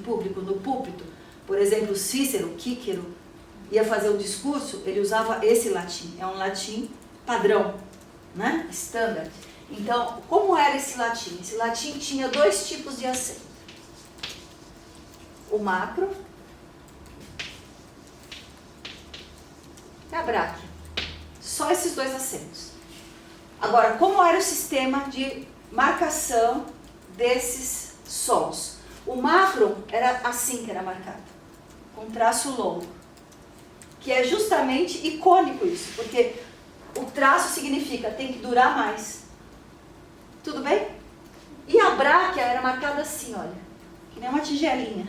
público, no púlpito, por exemplo, Cícero, Quíquero, ia fazer um discurso, ele usava esse latim. É um latim padrão, né? Standard. Então, como era esse latim? Esse latim tinha dois tipos de acento. O macro e a bráquia. Só esses dois acentos. Agora, como era o sistema de marcação desses sons? O macro era assim que era marcado, com traço longo, que é justamente icônico isso, porque o traço significa tem que durar mais. Tudo bem? E a bráquia era marcada assim, olha, que nem uma tigelinha,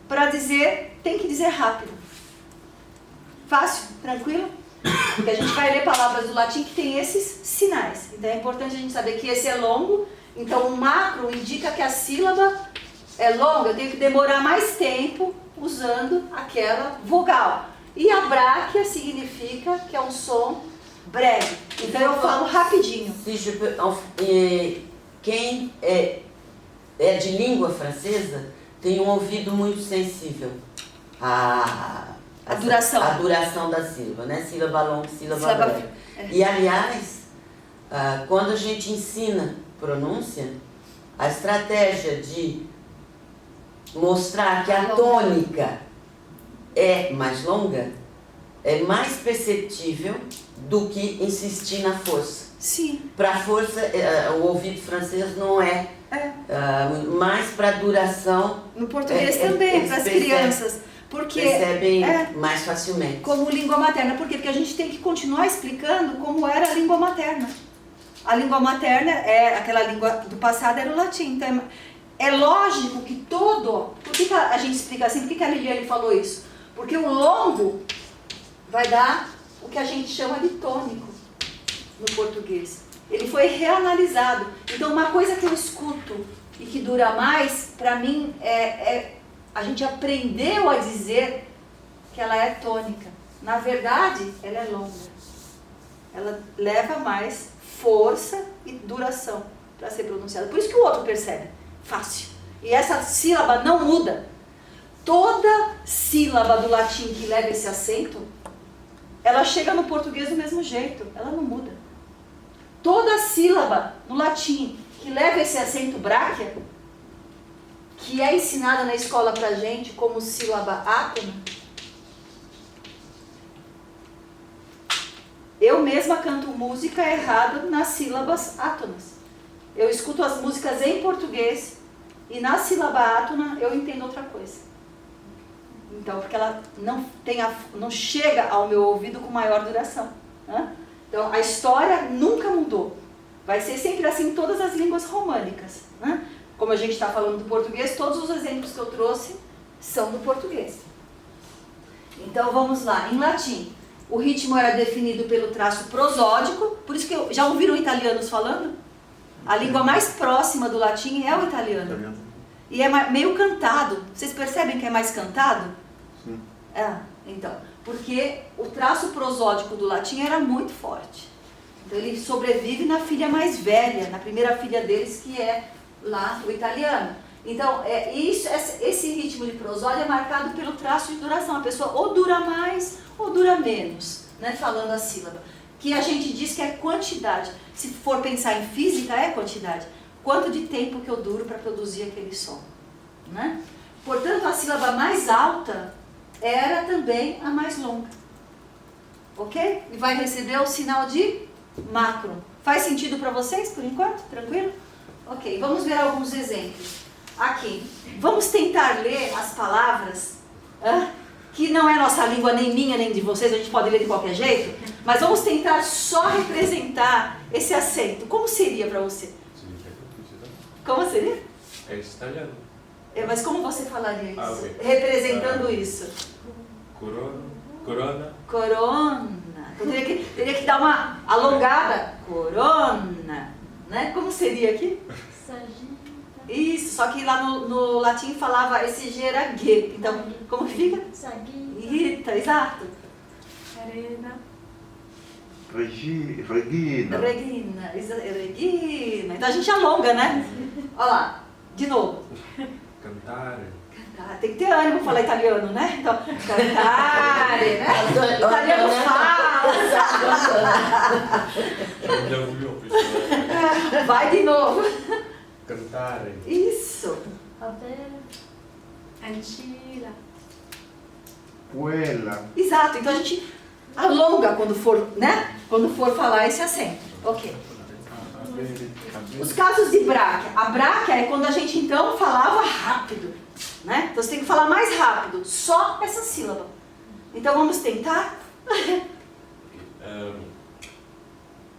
para dizer, tem que dizer rápido. Fácil? Tranquilo? Porque a gente vai ler palavras do latim que tem esses sinais. Então é importante a gente saber que esse é longo. Então o macro indica que a sílaba é longa, eu tenho que demorar mais tempo usando aquela vogal. E a bráquia significa que é um som breve. Então eu falo rapidinho. Quem é de língua francesa tem um ouvido muito sensível a duração da sílaba, né? Sílaba longa, sílaba breve. E, aliás, quando a gente ensina pronúncia, a estratégia de mostrar que a tônica é mais longa é mais perceptível do que insistir na força. Sim. Para a força, o ouvido francês não é, mais para a duração. No português também, para as crianças. Porque percebem mais facilmente. Como língua materna. Por quê? Porque a gente tem que continuar explicando como era a língua materna. A língua materna, aquela língua do passado, era o latim. Então, é lógico que todo... Por que a gente explica assim? Por que a Liliane falou isso? Porque o longo vai dar o que a gente chama de tônico no português. Ele foi reanalisado. Então, uma coisa que eu escuto e que dura mais, para mim, a gente aprendeu a dizer que ela é tônica. Na verdade, ela é longa. Ela leva mais força e duração para ser pronunciada. Por isso que o outro percebe. Fácil. E essa sílaba não muda. Toda sílaba do latim que leva esse acento, ela chega no português do mesmo jeito. Ela não muda. Toda sílaba no latim que leva esse acento bráquia, que é ensinada na escola pra gente como sílaba átona, eu mesma canto música errada nas sílabas átonas. Eu escuto as músicas em português e na sílaba átona eu entendo outra coisa. Então, porque ela não chega ao meu ouvido com maior duração. Né? Então, a história nunca mudou. Vai ser sempre assim em todas as línguas românicas. Né? Como a gente está falando do português, todos os exemplos que eu trouxe são do português. Então, vamos lá. Em latim, o ritmo era definido pelo traço prosódico, por isso que já ouviram italianos falando? A língua mais próxima do latim é o italiano. E é meio cantado. Vocês percebem que é mais cantado? Sim. Então, porque o traço prosódico do latim era muito forte. Então ele sobrevive na filha mais velha, na primeira filha deles, que é lá o italiano. Então, esse ritmo de prosódia é marcado pelo traço de duração. A pessoa ou dura mais ou dura menos, né, falando a sílaba. Que a gente diz que é quantidade. Se for pensar em física, é quantidade. Quanto de tempo que eu duro para produzir aquele som. Né? Portanto, a sílaba mais alta era também a mais longa. Ok? E vai receber o sinal de macro. Faz sentido para vocês, por enquanto? Tranquilo? Ok, vamos ver alguns exemplos. Aqui, vamos tentar ler as palavras, que não é nossa língua, nem minha, nem de vocês, a gente pode ler de qualquer jeito, mas vamos tentar só representar esse acento. Como seria para você? Como seria? É italiano. Mas como você falaria isso? Okay. Representando isso. Corona. Corona. Teria que dar uma alongada. Corona. Né? Como seria aqui? Isso, só que lá no latim falava esse G era G. Então, como que fica? Rita, exato. Arena. Regina. Regina. Então a gente alonga, né? Olha lá, de novo. Cantare. Tem que ter ânimo pra falar italiano, né? Então, cantare, né? Italiano fala. Vai de novo. Cantare. Isso. Avere. Ancilla. Quella. Exato. Então a gente alonga quando for, né? Quando for falar esse acento. Ok. Os casos de bráquia. A bráquia é quando a gente então falava rápido, né? Então você tem que falar mais rápido, só essa sílaba. Então vamos tentar?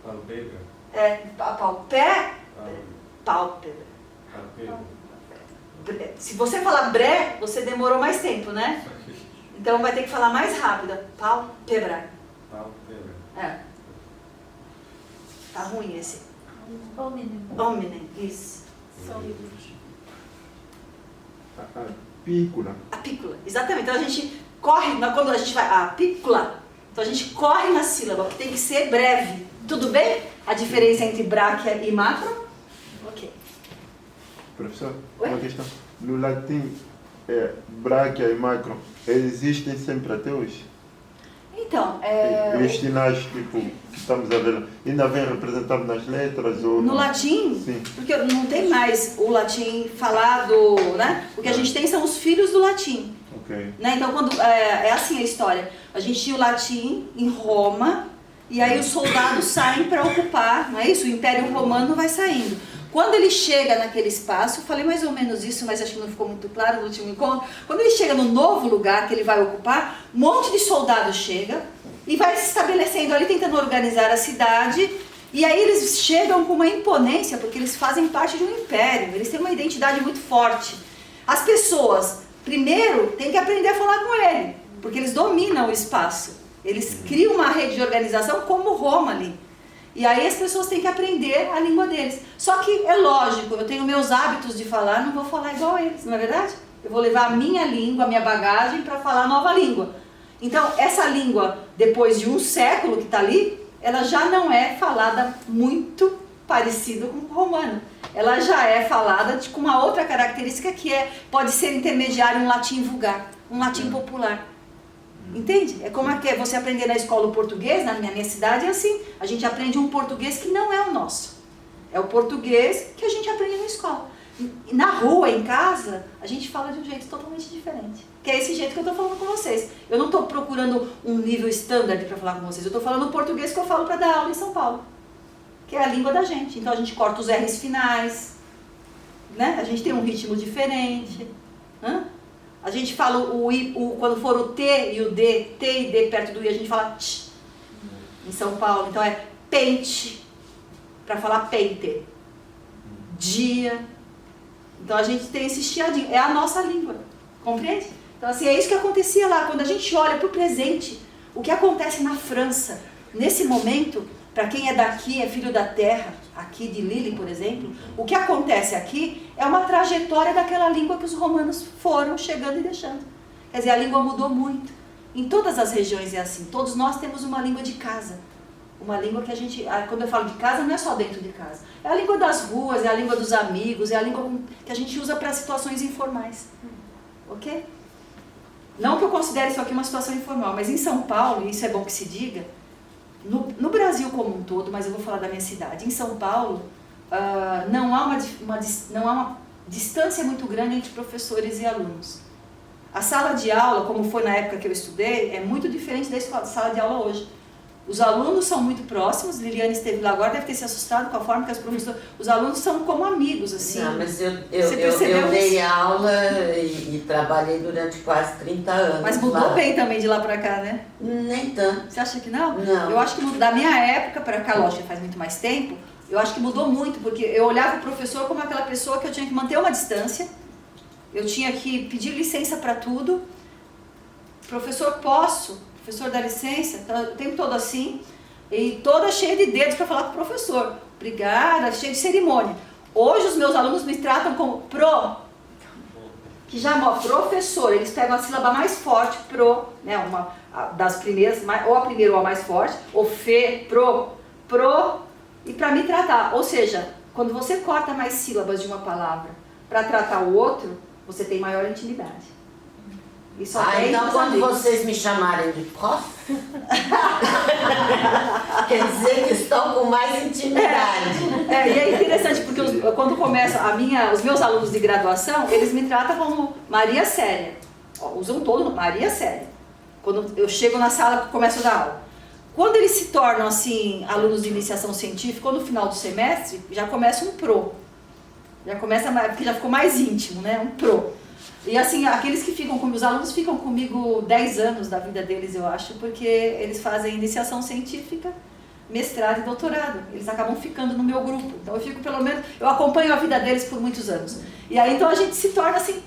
Palpebra. Palpé, pálpebra. Se você falar bré, você demorou mais tempo, né? Então vai ter que falar mais rápido. Pálpebra. Palpebra. Tá ruim esse. Hominem. Isso. Pícola. Apícola, exatamente. Então a gente corre, quando a gente vai, apícola, então a gente corre na sílaba, que tem que ser breve. Tudo bem? A diferença entre bráquia e macro? Ok. Professor, Oi? uma questão. No latim, bráquia e macro existem sempre até hoje? Então, Os sinais, tipo, que estamos a ver, ainda vem representado nas letras? Ou no não? latim, Sim. porque não tem mais o latim falado, né? O que a gente tem são os filhos do latim. Ok. Né? Então, quando, é assim a história. A gente tinha o latim em Roma, e aí os soldados saem para ocupar, não é isso? O Império Romano vai saindo. Quando ele chega naquele espaço, eu falei mais ou menos isso, mas acho que não ficou muito claro no último encontro. Quando ele chega no novo lugar que ele vai ocupar, um monte de soldados chega e vai se estabelecendo ali, tentando organizar a cidade. E aí eles chegam com uma imponência, porque eles fazem parte de um império, eles têm uma identidade muito forte. As pessoas, primeiro, têm que aprender a falar com ele, porque eles dominam o espaço. Eles criam uma rede de organização como Roma ali. E aí as pessoas têm que aprender a língua deles. Só que é lógico, eu tenho meus hábitos de falar, não vou falar igual a eles, não é verdade? Eu vou levar a minha língua, a minha bagagem para falar a nova língua. Então, essa língua, depois de um século que está ali, ela já não é falada muito parecido com o romano. Ela já é falada com uma outra característica que pode ser intermediária, um latim vulgar, um latim popular. Entende? É como você aprender na escola o português, na minha cidade é assim. A gente aprende um português que não é o nosso. É o português que a gente aprende na escola. Na rua, em casa, a gente fala de um jeito totalmente diferente. Que é esse jeito que eu estou falando com vocês. Eu não estou procurando um nível standard para falar com vocês. Eu estou falando o português que eu falo para dar aula em São Paulo. Que é a língua da gente. Então a gente corta os R's finais. Né? A gente tem um ritmo diferente. A gente fala quando for o T e o D, T e D perto do I, a gente fala tch, em São Paulo. Então é pente, para falar pente. Dia. Então a gente tem esse chiadinho, é a nossa língua, compreende? Então assim, é isso que acontecia lá, quando a gente olha para o presente, o que acontece na França, nesse momento, para quem é daqui, é filho da terra, aqui de Lille, por exemplo, o que acontece aqui é uma trajetória daquela língua que os romanos foram chegando e deixando. Quer dizer, a língua mudou muito. Em todas as regiões é assim, todos nós temos uma língua de casa. Uma língua que a gente, quando eu falo de casa, não é só dentro de casa. É a língua das ruas, é a língua dos amigos, é a língua que a gente usa para situações informais. Ok? Não que eu considere isso aqui uma situação informal, mas em São Paulo, e isso é bom que se diga, no Brasil como um todo, mas eu vou falar da minha cidade, em São Paulo, não há uma distância muito grande entre professores e alunos. A sala de aula, como foi na época que eu estudei, é muito diferente da sala de aula hoje. Os alunos são muito próximos, Liliane esteve lá agora, deve ter se assustado com a forma que os alunos são como amigos, assim. Não, mas eu dei aula e trabalhei durante quase 30 anos. Mas mudou lá. Bem também de lá pra cá, né? Nem tanto. Você acha que não? Não. Eu acho que da minha época pra cá, lógico que faz muito mais tempo, eu acho que mudou muito, porque eu olhava o professor como aquela pessoa que eu tinha que manter uma distância, eu tinha que pedir licença para tudo. Professor, professor dá licença, tá o tempo todo assim, e toda cheia de dedos para falar com o professor. Obrigada, cheia de cerimônia. Hoje os meus alunos me tratam como que já professor, eles pegam a sílaba mais forte, né, uma das primeiras, ou a primeira ou a mais forte, ou e para me tratar. Ou seja, quando você corta mais sílabas de uma palavra para tratar o outro, você tem maior intimidade. E só tem então os quando amigos. vocês me chamarem de prof, quer dizer que estão com mais intimidade. E é interessante, porque quando começa os meus alunos de graduação, eles me tratam como Maria Célia. Usam todo Maria Célia. Quando eu chego na sala, começo a dar aula. Quando eles se tornam, assim, alunos de iniciação científica, ou no final do semestre, já começa um pro. Já começa, porque já ficou mais íntimo, né? Um pro. E assim, aqueles que ficam comigo, os alunos ficam comigo 10 anos da vida deles, eu acho, porque eles fazem iniciação científica, mestrado e doutorado. Eles acabam ficando no meu grupo. Então eu fico, pelo menos, eu acompanho a vida deles por muitos anos. E aí, então a gente se torna, assim,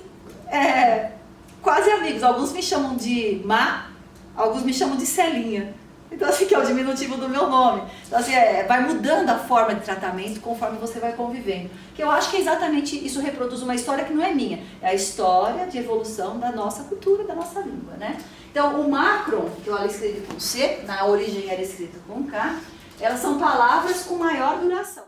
quase amigos. Alguns me chamam de Má, alguns me chamam de Celinha. Então, assim, que é o diminutivo do meu nome. Então, assim, vai mudando a forma de tratamento conforme você vai convivendo. Que eu acho que é exatamente isso, reproduz uma história que não é minha. É a história de evolução da nossa cultura, da nossa língua, né? Então, o macron, que eu escrevi com C, na origem era escrito com K, elas são palavras com maior duração.